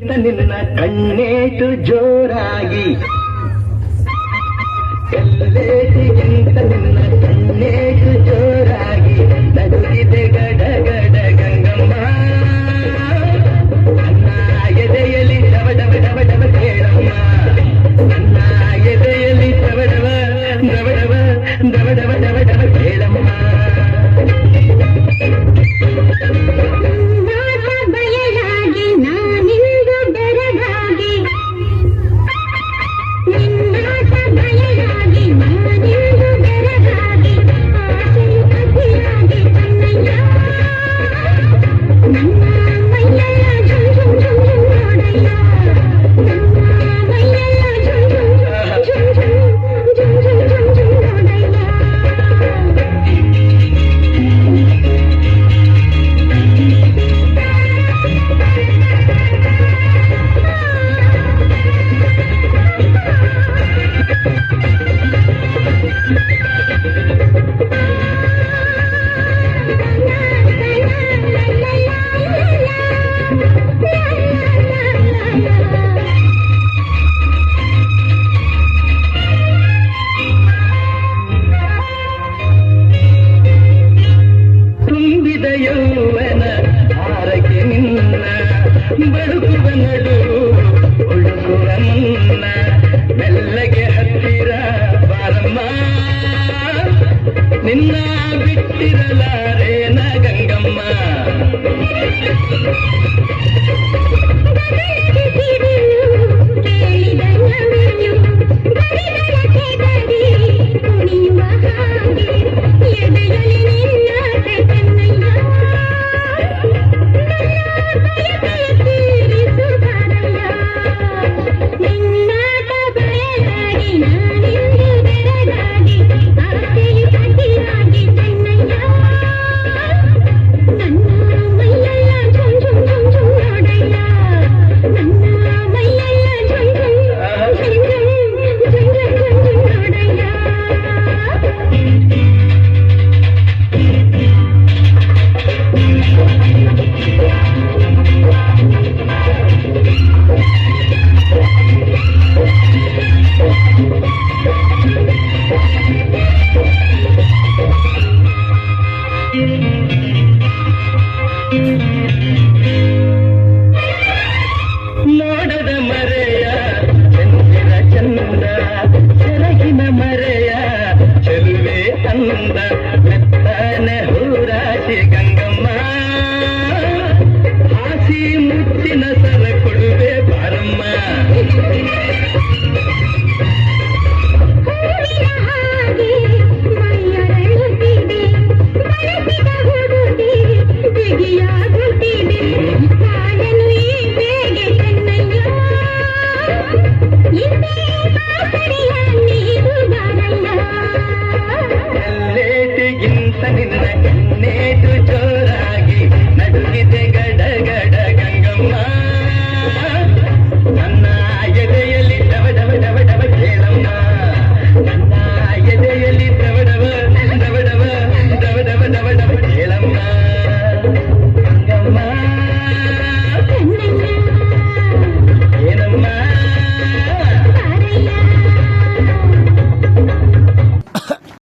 ನಿನ್ನ ಕಣ್ಣೇಟು ಜೋರಾಗಿ ಎಲ್ಲೇಟಿಗಿಂತ ನಿನ್ನ ಕಣ್ಣೇಟು ಜೋರಾಗಿ ನಡುಗಿದೆ ಗಡ ಗಡ ಗಂಗಮ್ಮ ನನ್ನ ಎದೆಯಲ್ಲಿ ಡವ ಡವ ಡವ ಡವ ಕೇಳಮ್ಮ ನನ್ನ ಎದೆಯಲ್ಲಿ ಡವ ಡವ ಡವ ಡವ ಡವ ಡವ ಡವ ಡವ ಕೇಳಮ್ಮ ಯೌವನ ಹಾರಕ್ಕೆ ನಿನ್ನ ಬಳುಕುವ ನಡು ಉಳುಕುವ ಮುನ್ನ ಮೆಲ್ಲಗೆ ಹತ್ತಿರ ಬಾರಮ್ಮ ನಿನ್ನ ಬಿಟ್ಟಿರಲಾರೆ